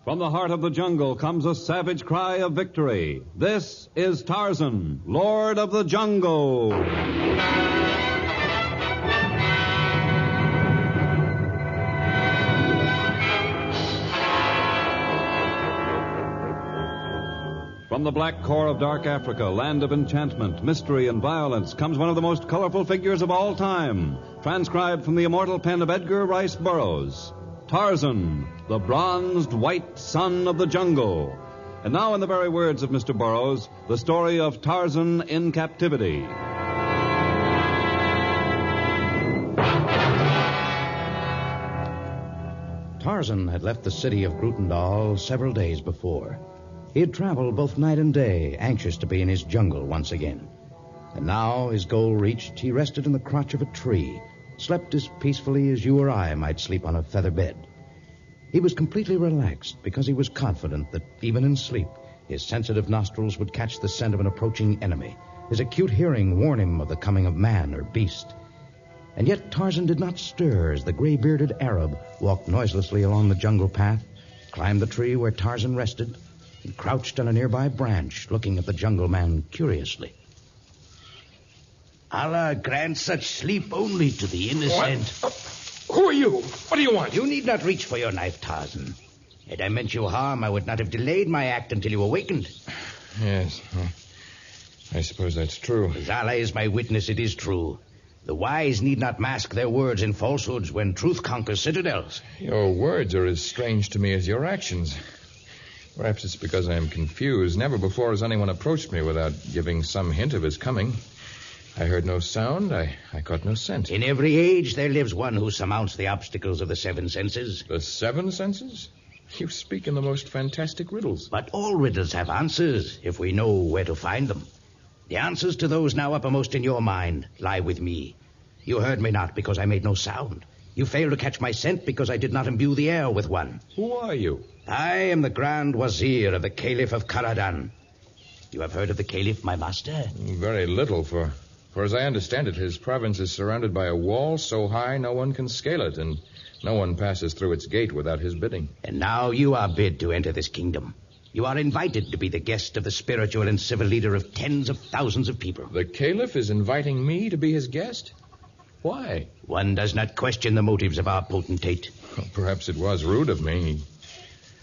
From the heart of the jungle comes a savage cry of victory. This is Tarzan, Lord of the Jungle. From the black core of dark Africa, land of enchantment, mystery, and violence, comes one of the most colorful figures of all time, transcribed from the immortal pen of Edgar Rice Burroughs. Tarzan, the bronzed white son of the jungle. And now, in the very words of Mr. Burroughs, the story of Tarzan in captivity. Tarzan had left the city of Grootendal several days before. He had traveled both night and day, anxious to be in his jungle once again. And now, his goal reached, he rested in the crotch of a tree, slept as peacefully as you or I might sleep on a feather bed. He was completely relaxed because he was confident that, even in sleep, his sensitive nostrils would catch the scent of an approaching enemy. His acute hearing warned him of the coming of man or beast. And yet Tarzan did not stir as the gray-bearded Arab walked noiselessly along the jungle path, climbed the tree where Tarzan rested, and crouched on a nearby branch, looking at the jungle man curiously. Allah grant such sleep only to the innocent. Who are you? What do you want? You need not reach for your knife, Tarzan. Had I meant you harm, I would not have delayed my act until you awakened. Yes, I suppose that's true. As Allah is my witness, it is true. The wise need not mask their words in falsehoods when truth conquers citadels. Your words are as strange to me as your actions. Perhaps it's because I am confused. Never before has anyone approached me without giving some hint of his coming. I heard no sound. I caught no scent. In every age, there lives one who surmounts the obstacles of the seven senses. The seven senses? You speak in the most fantastic riddles. But all riddles have answers, if we know where to find them. The answers to those now uppermost in your mind lie with me. You heard me not because I made no sound. You failed to catch my scent because I did not imbue the air with one. Who are you? I am the Grand Wazir of the Caliph of Karadan. You have heard of the Caliph, my master? Very little, for as I understand it, his province is surrounded by a wall so high no one can scale it, and no one passes through its gate without his bidding. And now you are bid to enter this kingdom. You are invited to be the guest of the spiritual and civil leader of tens of thousands of people. The Caliph is inviting me to be his guest? Why? One does not question the motives of our potentate. Well, perhaps it was rude of me.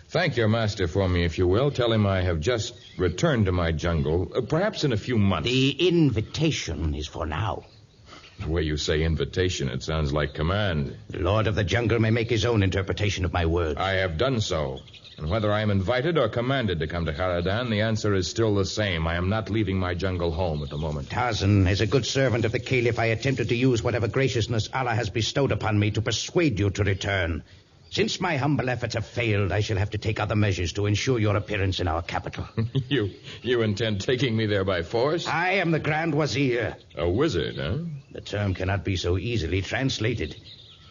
Thank your master for me, if you will. Tell him I have just returned to my jungle, perhaps in a few months. The invitation is for now. The way you say invitation, it sounds like command. The Lord of the Jungle may make his own interpretation of my words. I have done so. And whether I am invited or commanded to come to Karadan, the answer is still the same. I am not leaving my jungle home at the moment. Tarzan, as a good servant of the Caliph, I attempted to use whatever graciousness Allah has bestowed upon me to persuade you to return. Since my humble efforts have failed, I shall have to take other measures to ensure your appearance in our capital. You intend taking me there by force? I am the Grand Wazir. A wizard, huh? The term cannot be so easily translated.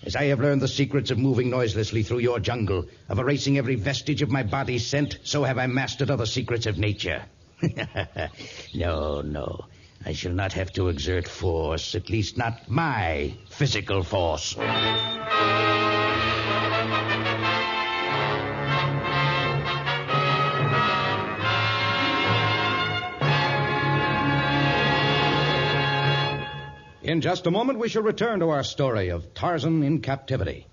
As I have learned the secrets of moving noiselessly through your jungle, of erasing every vestige of my body's scent, so have I mastered other secrets of nature. No. I shall not have to exert force, at least not my physical force. In just a moment, we shall return to our story of Tarzan in captivity.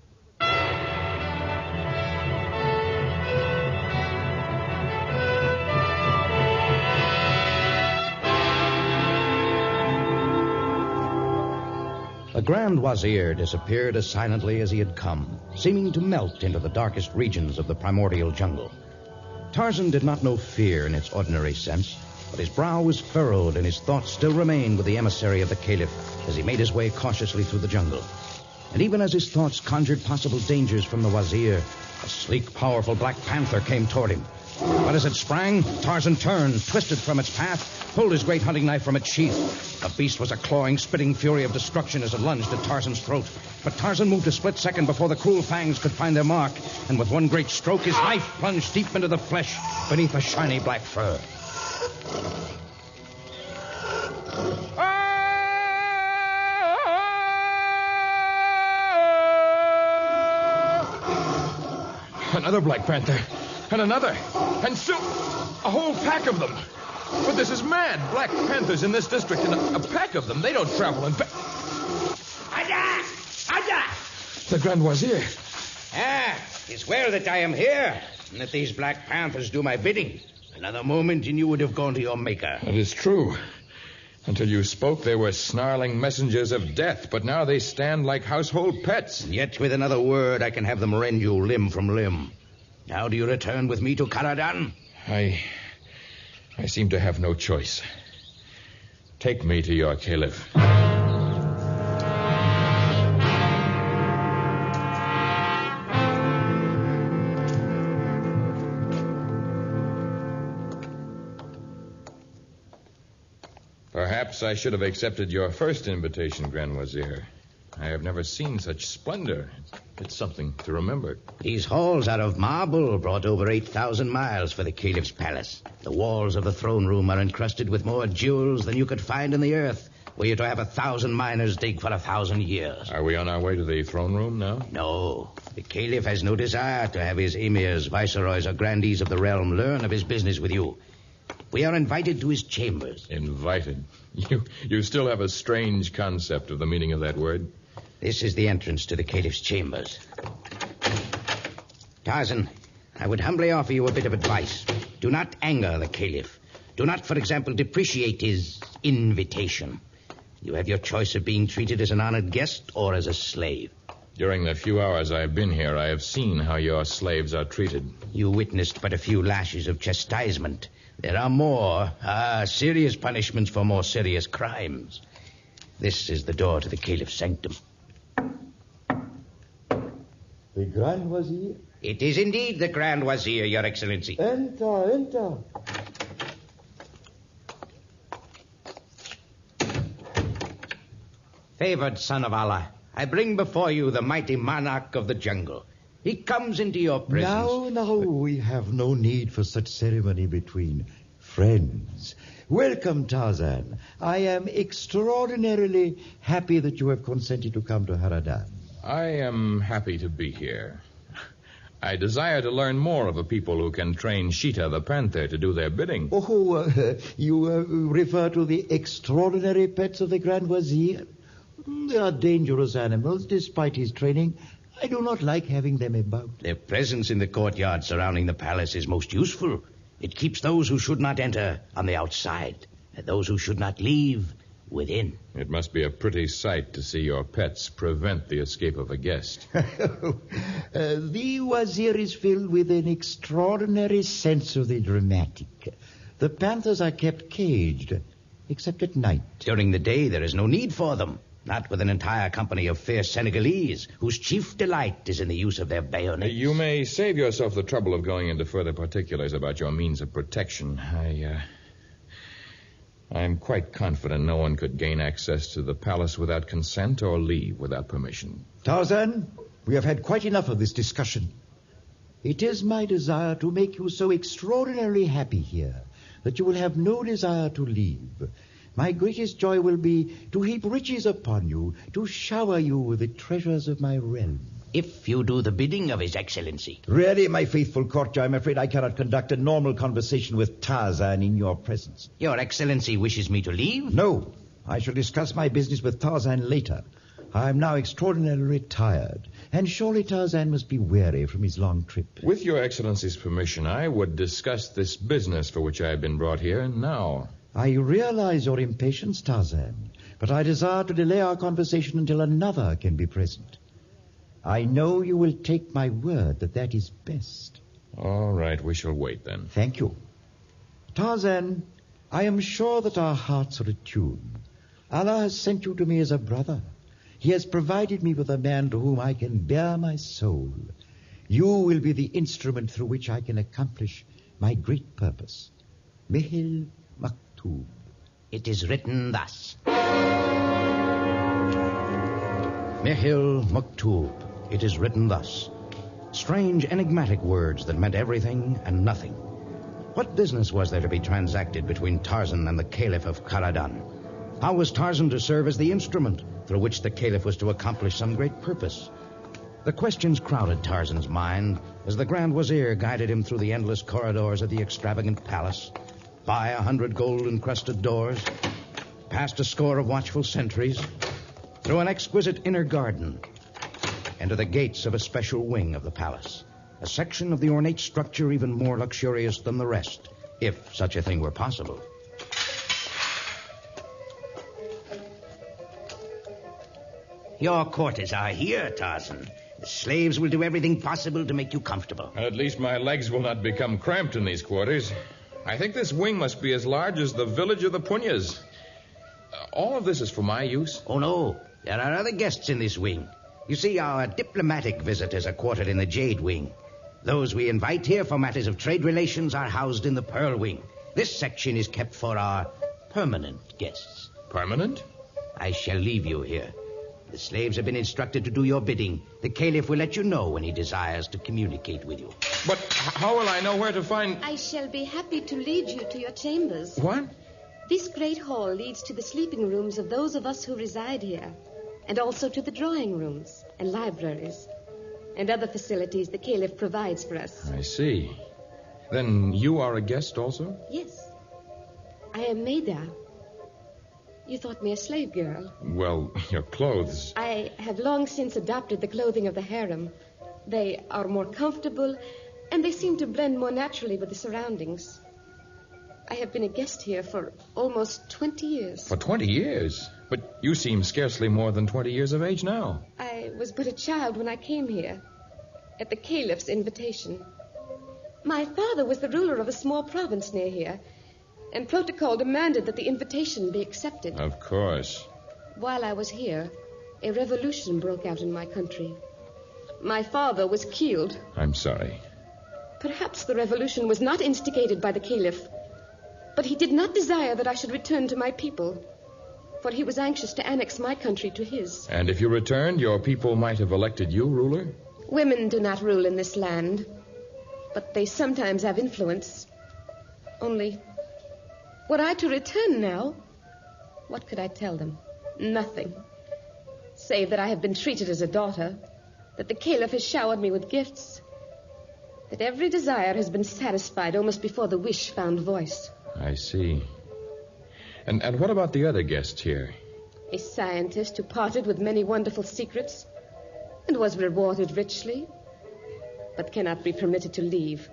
The Grand Wazir disappeared as silently as he had come, seeming to melt into the darkest regions of the primordial jungle. Tarzan did not know fear in its ordinary sense, but his brow was furrowed and his thoughts still remained with the emissary of the Caliph as he made his way cautiously through the jungle. And even as his thoughts conjured possible dangers from the Wazir, a sleek, powerful black panther came toward him. But as it sprang, Tarzan turned, twisted from its path, pulled his great hunting knife from its sheath. The beast was a clawing, spitting fury of destruction as it lunged at Tarzan's throat. But Tarzan moved a split second before the cruel fangs could find their mark, and with one great stroke, his knife plunged deep into the flesh beneath the shiny black fur. Another Black Panther. And another. And still a whole pack of them. But this is mad. Black Panthers in this district, and a pack of them. They don't travel in Ada! Ada! The Grand Wazir. It's well that I am here, and that these Black Panthers do my bidding. Another moment, and you would have gone to your maker. That is true. Until you spoke, they were snarling messengers of death, but now they stand like household pets. Yet with another word, I can have them rend you limb from limb. Now do you return with me to Caradan? I seem to have no choice. Take me to your caliph. Perhaps I should have accepted your first invitation, Grand Wazir. I have never seen such splendor. It's something to remember. These halls are of marble, brought over 8,000 miles for the caliph's palace. The walls of the throne room are encrusted with more jewels than you could find in the earth, were you to have 1,000 miners dig for 1,000 years. Are we on our way to the throne room now? No. The caliph has no desire to have his emirs, viceroys, or grandees of the realm learn of his business with you. We are invited to his chambers. Invited? You still have a strange concept of the meaning of that word. This is the entrance to the caliph's chambers. Tarzan, I would humbly offer you a bit of advice. Do not anger the caliph. Do not, for example, depreciate his invitation. You have your choice of being treated as an honored guest or as a slave. During the few hours I've been here, I have seen how your slaves are treated. You witnessed but a few lashes of chastisement. There are more, serious punishments for more serious crimes. This is the door to the caliph's sanctum. The Grand Wazir? It is indeed the Grand Wazir, Your Excellency. Enter. Favored son of Allah, I bring before you the mighty monarch of the jungle. He comes into your presence. Now, we have no need for such ceremony between friends. Welcome, Tarzan. I am extraordinarily happy that you have consented to come to Haradan. I am happy to be here. I desire to learn more of a people who can train Sheeta the panther to do their bidding. You refer to the extraordinary pets of the Grand Wazir? They are dangerous animals, despite his training. I do not like having them about. Their presence in the courtyard surrounding the palace is most useful. It keeps those who should not enter on the outside, and those who should not leave within. It must be a pretty sight to see your pets prevent the escape of a guest. The Wazir is filled with an extraordinary sense of the dramatic. The panthers are kept caged, except at night. During the day, there is no need for them. Not with an entire company of fierce Senegalese, whose chief delight is in the use of their bayonets. You may save yourself the trouble of going into further particulars about your means of protection. I'm quite confident no one could gain access to the palace without consent or leave without permission. Tarzan, we have had quite enough of this discussion. It is my desire to make you so extraordinarily happy here that you will have no desire to leave. My greatest joy will be to heap riches upon you, to shower you with the treasures of my realm. If you do the bidding of His Excellency. Really, my faithful courtier, I'm afraid I cannot conduct a normal conversation with Tarzan in your presence. Your Excellency wishes me to leave? No, I shall discuss my business with Tarzan later. I am now extraordinarily tired, and surely Tarzan must be weary from his long trip. With your Excellency's permission, I would discuss this business for which I have been brought here now. I realize your impatience, Tarzan, but I desire to delay our conversation until another can be present. I know you will take my word that is best. All right, we shall wait then. Thank you. Tarzan, I am sure that our hearts are attuned. Allah has sent you to me as a brother. He has provided me with a man to whom I can bare my soul. You will be the instrument through which I can accomplish my great purpose. Mihil Maktub. It is written thus. Mihil Maktub. It is written thus. Strange, enigmatic words that meant everything and nothing. What business was there to be transacted between Tarzan and the Caliph of Caradan? How was Tarzan to serve as the instrument through which the Caliph was to accomplish some great purpose? The questions crowded Tarzan's mind, as the Grand Wazir guided him through the endless corridors of the extravagant palace, by 100 gold-encrusted doors, past a score of watchful sentries, through an exquisite inner garden, and to the gates of a special wing of the palace, a section of the ornate structure even more luxurious than the rest, if such a thing were possible. Your quarters are here, Tarzan. The slaves will do everything possible to make you comfortable. At least my legs will not become cramped in these quarters. I think this wing must be as large as the village of the Punyas. All of this is for my use? Oh, no. There are other guests in this wing. You see, our diplomatic visitors are quartered in the Jade Wing. Those we invite here for matters of trade relations are housed in the Pearl Wing. This section is kept for our permanent guests. Permanent? I shall leave you here. The slaves have been instructed to do your bidding. The Caliph will let you know when he desires to communicate with you. But how will I know where to find... I shall be happy to lead you to your chambers. What? This great hall leads to the sleeping rooms of those of us who reside here, and also to the drawing rooms and libraries, and other facilities the Caliph provides for us. I see. Then you are a guest also? Yes. I am Maida. You thought me a slave girl. Well, your clothes... I have long since adopted the clothing of the harem. They are more comfortable, and they seem to blend more naturally with the surroundings. I have been a guest here for almost 20 years. For 20 years? But you seem scarcely more than 20 years of age now. I was but a child when I came here, at the Caliph's invitation. My father was the ruler of a small province near here, and protocol demanded that the invitation be accepted. Of course. While I was here, a revolution broke out in my country. My father was killed. I'm sorry. Perhaps the revolution was not instigated by the Caliph, but he did not desire that I should return to my people, for he was anxious to annex my country to his. And if you returned, your people might have elected you ruler? Women do not rule in this land, but they sometimes have influence. Only, were I to return now, what could I tell them? Nothing. Save that I have been treated as a daughter, that the Caliph has showered me with gifts, that every desire has been satisfied almost before the wish found voice. I see. And what about the other guests here? A scientist who parted with many wonderful secrets and was rewarded richly, but cannot be permitted to leave,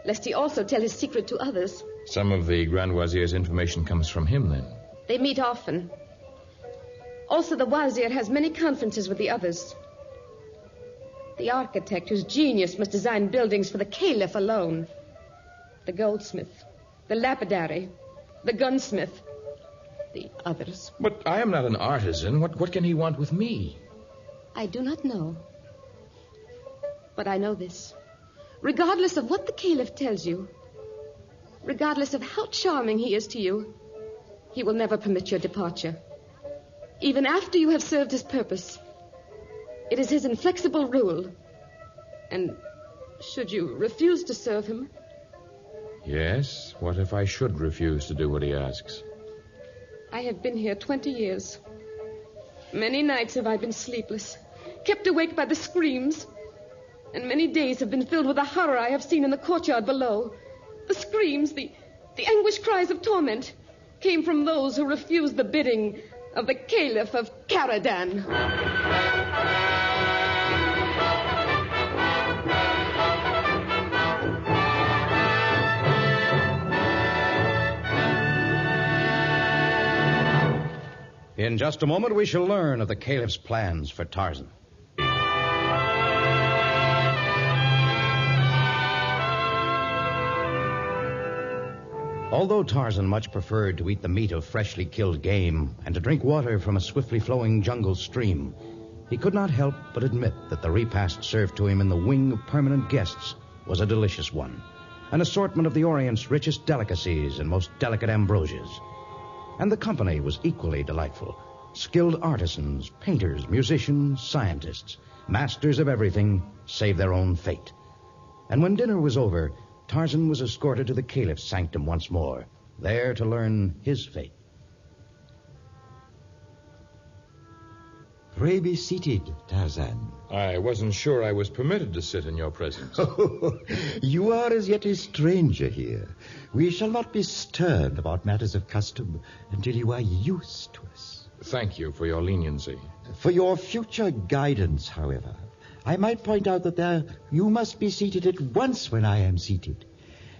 lest he also tell his secret to others. Some of the Grand Wazir's information comes from him, then? They meet often. Also, the Wazir has many conferences with the others. The architect whose genius must design buildings for the Caliph alone. The goldsmith, the lapidary, the gunsmith, the others. But I am not an artisan. What can he want with me? I do not know. But I know this. Regardless of what the Caliph tells you, regardless of how charming he is to you, he will never permit your departure. Even after you have served his purpose. It is his inflexible rule. And should you refuse to serve him... Yes? What if I should refuse to do what he asks? I have been here 20 years. Many nights have I been sleepless, kept awake by the screams. And many days have been filled with the horror I have seen in the courtyard below. The screams, the anguished cries of torment came from those who refused the bidding of the Caliph of Caradan. In just a moment, we shall learn of the Caliph's plans for Tarzan. Although Tarzan much preferred to eat the meat of freshly killed game and to drink water from a swiftly flowing jungle stream, he could not help but admit that the repast served to him in the wing of permanent guests was a delicious one, an assortment of the Orient's richest delicacies and most delicate ambrosias. And the company was equally delightful. Skilled artisans, painters, musicians, scientists, masters of everything save their own fate. And when dinner was over, Tarzan was escorted to the Caliph's sanctum once more, there to learn his fate. Pray be seated, Tarzan. I wasn't sure I was permitted to sit in your presence. You are as yet a stranger here. We shall not be stern about matters of custom until you are used to us. Thank you for your leniency. For your future guidance, however, I might point out that you must be seated at once when I am seated.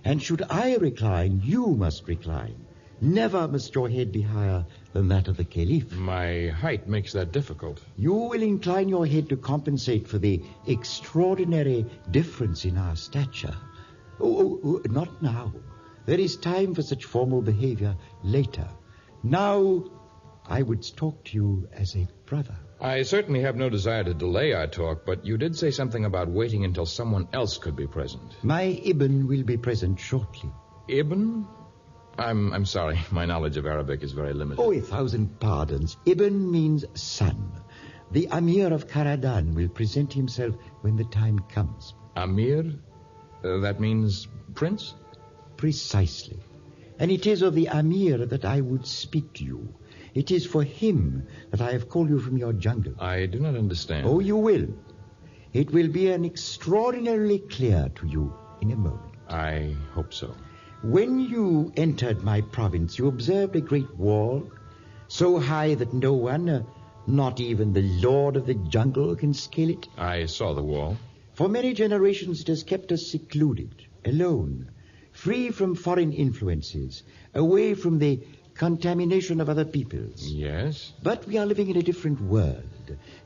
And should I recline, you must recline. Never must your head be higher than that of the Caliph. My height makes that difficult. You will incline your head to compensate for the extraordinary difference in our stature. Oh, not now. There is time for such formal behavior later. Now, I would talk to you as a brother. I certainly have no desire to delay our talk, but you did say something about waiting until someone else could be present. My Ibn will be present shortly. Ibn? I'm sorry. My knowledge of Arabic is very limited. Oh, 1,000 pardons. Ibn means son. The Amir of Karadan will present himself when the time comes. Amir? That means prince? Precisely. And it is of the Amir that I would speak to you. It is for him that I have called you from your jungle. I do not understand. Oh, you will. It will be extraordinarily clear to you in a moment. I hope so. When you entered my province, you observed a great wall, so high that no one, not even the Lord of the Jungle, can scale it. I saw the wall. For many generations, it has kept us secluded, alone, free from foreign influences, away from the contamination of other peoples. Yes? But we are living in a different world.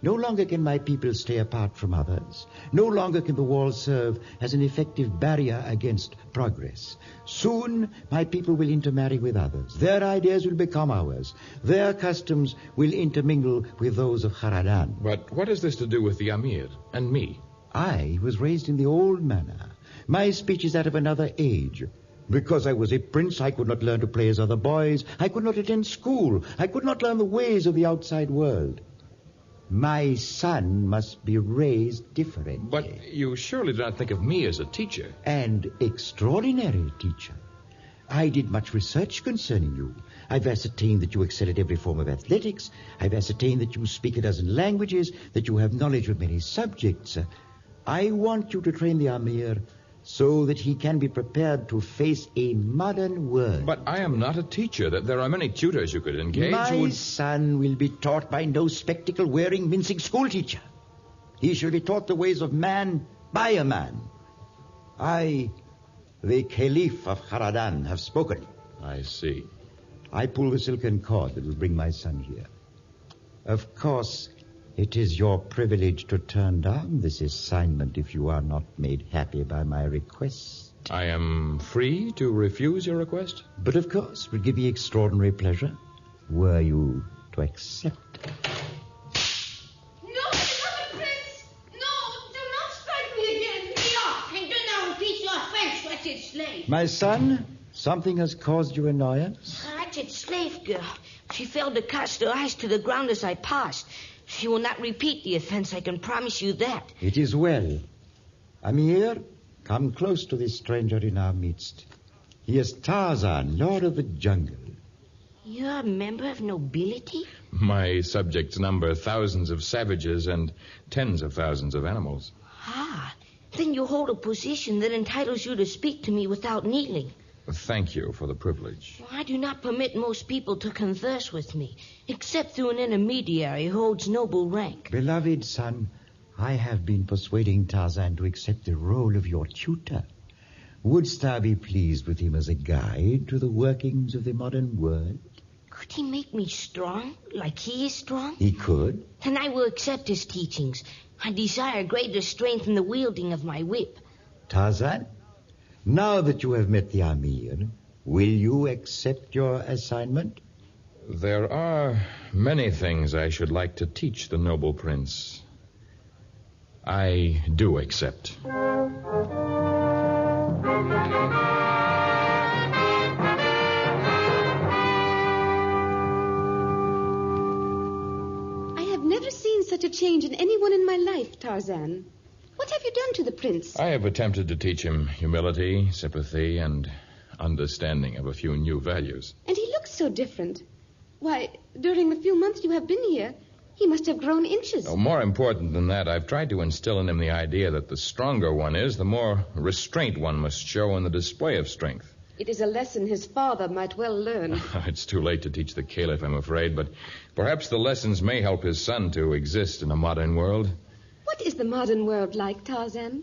No longer can my people stay apart from others. No longer can the wall serve as an effective barrier against progress. Soon, my people will intermarry with others. Their ideas will become ours. Their customs will intermingle with those of Kharadan. But what has this to do with the Amir and me? I was raised in the old manner. My speech is that of another age. Because I was a prince, I could not learn to play as other boys. I could not attend school. I could not learn the ways of the outside world. My son must be raised differently. But you surely do not think of me as a teacher. An extraordinary teacher. I did much research concerning you. I've ascertained that you excel at every form of athletics. I've ascertained that you speak a dozen languages, that you have knowledge of many subjects. I want you to train the Amir so that he can be prepared to face a modern world. But I am not a teacher. There are many tutors you could engage. My son will be taught by no spectacle-wearing, mincing schoolteacher. He shall be taught the ways of man by a man. I, the Caliph of Kharadan, have spoken. I see. I pull the silken cord that will bring my son here. Of course, it is your privilege to turn down this assignment if you are not made happy by my request. I am free to refuse your request? But of course, it would give me extraordinary pleasure were you to accept. No, another prince! No, do not strike me again! Be off, and do not repeat your French, wretched slave. My son, something has caused you annoyance? A wretched slave girl. She failed to cast her eyes to the ground as I passed. She will not repeat the offense, I can promise you that. It is well. Amir, come close to this stranger in our midst. He is Tarzan, Lord of the Jungle. You're a member of nobility? My subjects number thousands of savages and tens of thousands of animals. Ah, then you hold a position that entitles you to speak to me without kneeling. Thank you for the privilege. I do not permit most people to converse with me, except through an intermediary who holds noble rank. Beloved son, I have been persuading Tarzan to accept the role of your tutor. Wouldst thou be pleased with him as a guide to the workings of the modern world? Could he make me strong, like he is strong? He could. Then I will accept his teachings. I desire greater strength in the wielding of my whip. Tarzan, now that you have met the Amir, will you accept your assignment? There are many things I should like to teach the noble prince. I do accept. I have never seen such a change in anyone in my life, Tarzan. What have you done to the prince? I have attempted to teach him humility, sympathy, and understanding of a few new values. And he looks so different. Why, during the few months you have been here, He must have grown inches. Oh, more important than that, I've tried to instill in him the idea that the stronger one is, the more restraint one must show in the display of strength. It is a lesson his father might well learn. It's too late to teach the caliph, I'm afraid, but perhaps the lessons may help his son to exist in a modern world. What is the modern world like, Tarzan?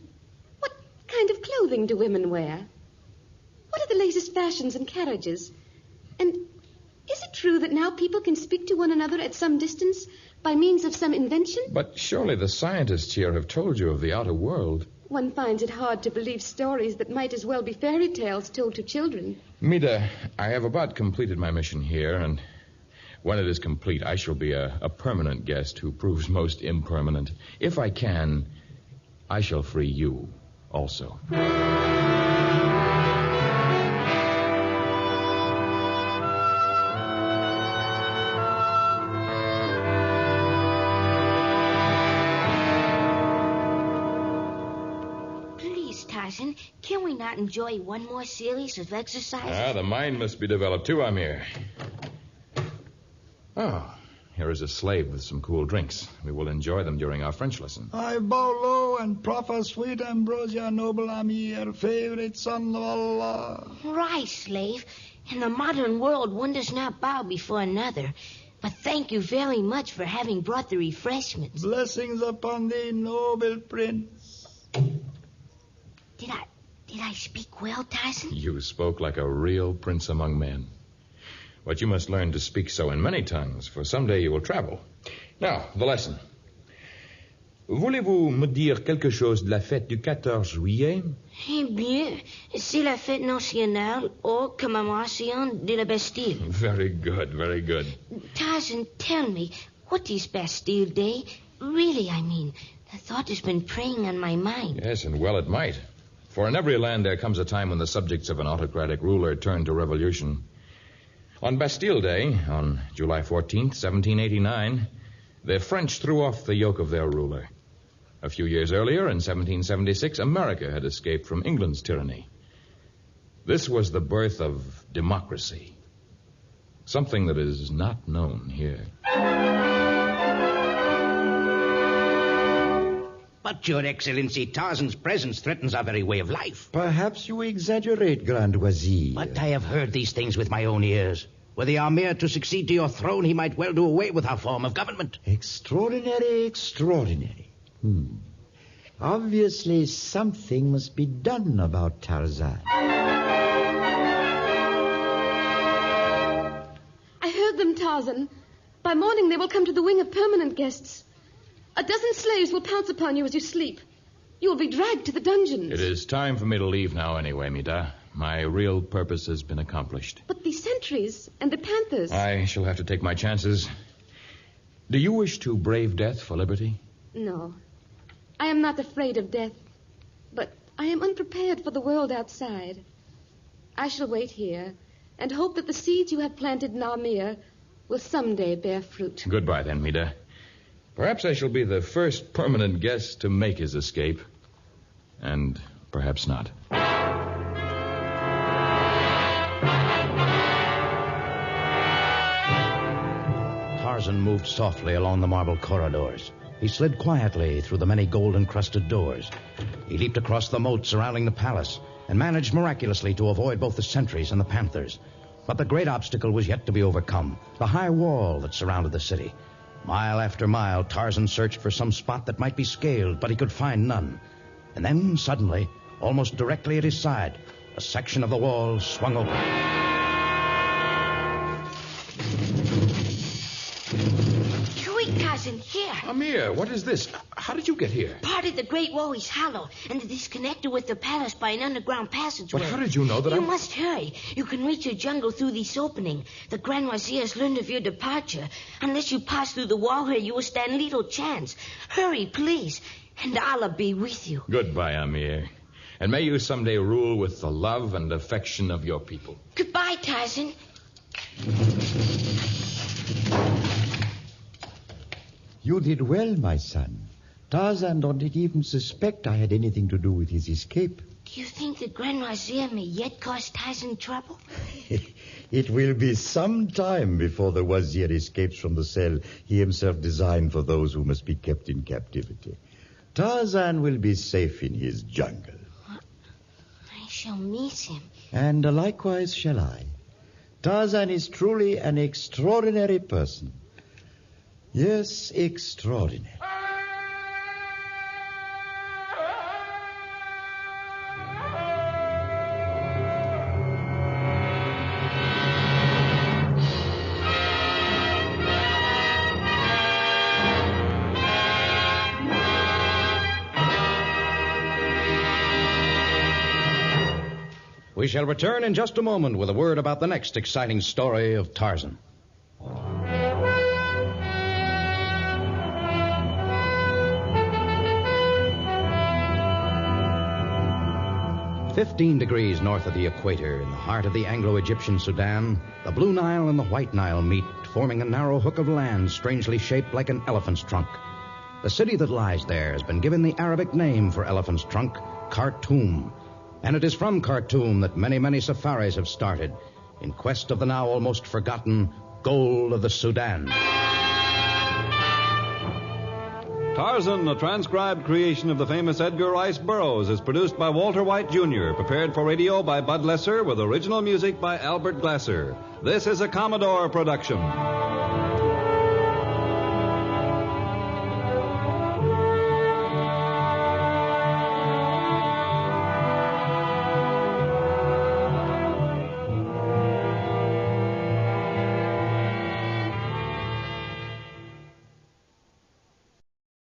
What kind of clothing do women wear? What are the latest fashions and carriages? And is it true that now people can speak to one another at some distance by means of some invention? But surely the scientists here have told you of the outer world. One finds it hard to believe stories that might as well be fairy tales told to children. Mida, I have about completed my mission here, and when it is complete, I shall be a permanent guest who proves most impermanent. If I can, I shall free you also. Tarzan, can we not enjoy one more series of exercises? The mind must be developed too, Amir. Oh, here is a slave with some cool drinks. We will enjoy them during our French lesson. I bow low and proffer sweet ambrosia, noble Amir, favorite son of Allah. Right, slave. In the modern world, one does not bow before another. But thank you very much for having brought the refreshments. Blessings upon thee, noble prince. Did I speak well, Tarzan? You spoke like a real prince among men. But you must learn to speak so in many tongues, for someday you will travel. Now, the lesson. Voulez-vous me dire quelque chose de la fête du 14 juillet? Eh bien, c'est la fête nationale aux commémoration de la Bastille. Very good, very good. Tarzan, tell me, what is Bastille Day? Really, I mean, the thought has been preying on my mind. Yes, and well it might. For in every land there comes a time when the subjects of an autocratic ruler turn to revolution. On Bastille Day, on July 14th, 1789, the French threw off the yoke of their ruler. A few years earlier, in 1776, America had escaped from England's tyranny. This was the birth of democracy, something that is not known here. But, Your Excellency, Tarzan's presence threatens our very way of life. Perhaps you exaggerate, Grand Wazir. But I have heard these things with my own ears. Were the Amir to succeed to your throne, he might well do away with our form of government. Extraordinary, extraordinary. Obviously, something must be done about Tarzan. I heard them, Tarzan. By morning they will come to the wing of permanent guests. A dozen slaves will pounce upon you as you sleep. You will be dragged to the dungeons. It is time for me to leave now anyway, Mida. My real purpose has been accomplished. But the sentries and the panthers... I shall have to take my chances. Do you wish to brave death for liberty? No. I am not afraid of death. But I am unprepared for the world outside. I shall wait here and hope that the seeds you have planted in Amir will someday bear fruit. Goodbye, then, Mida. Perhaps I shall be the first permanent guest to make his escape. And perhaps not. Tarzan moved softly along the marble corridors. He slid quietly through the many gold-encrusted doors. He leaped across the moat surrounding the palace and managed miraculously to avoid both the sentries and the panthers. But the great obstacle was yet to be overcome, the high wall that surrounded the city. Mile after mile, Tarzan searched for some spot that might be scaled, but he could find none. And then, suddenly, almost directly at his side, a section of the wall swung open. Quick, Tarzan, here. Amir, what is this? How did you get here? Part of the Great Wall is hollow, and it is connected with the palace by an underground passageway. But how did you know that You must hurry. You can reach your jungle through this opening. The Grand Wazir has learned of your departure. Unless you pass through the wall here, you will stand little chance. Hurry, please, and Allah be with you. Goodbye, Amir. And may you someday rule with the love and affection of your people. Goodbye, Tarzan. You did well, my son. Tarzan don't even suspect I had anything to do with his escape. Do you think the Grand Wazir may yet cause Tarzan trouble? It will be some time before the Wazir escapes from the cell he himself designed for those who must be kept in captivity. Tarzan will be safe in his jungle. I shall miss him. And likewise shall I. Tarzan is truly an extraordinary person. Yes, extraordinary. We shall return in just a moment with a word about the next exciting story of Tarzan. 15 degrees north of the equator, in the heart of the Anglo-Egyptian Sudan, the Blue Nile and the White Nile meet, forming a narrow hook of land strangely shaped like an elephant's trunk. The city that lies there has been given the Arabic name for elephant's trunk, Khartoum. And it is from Khartoum that many safaris have started in quest of the now almost forgotten gold of the Sudan. Tarzan, a transcribed creation of the famous Edgar Rice Burroughs, is produced by Walter White, Jr., prepared for radio by Bud Lesser, with original music by Albert Glasser. This is a Commodore production.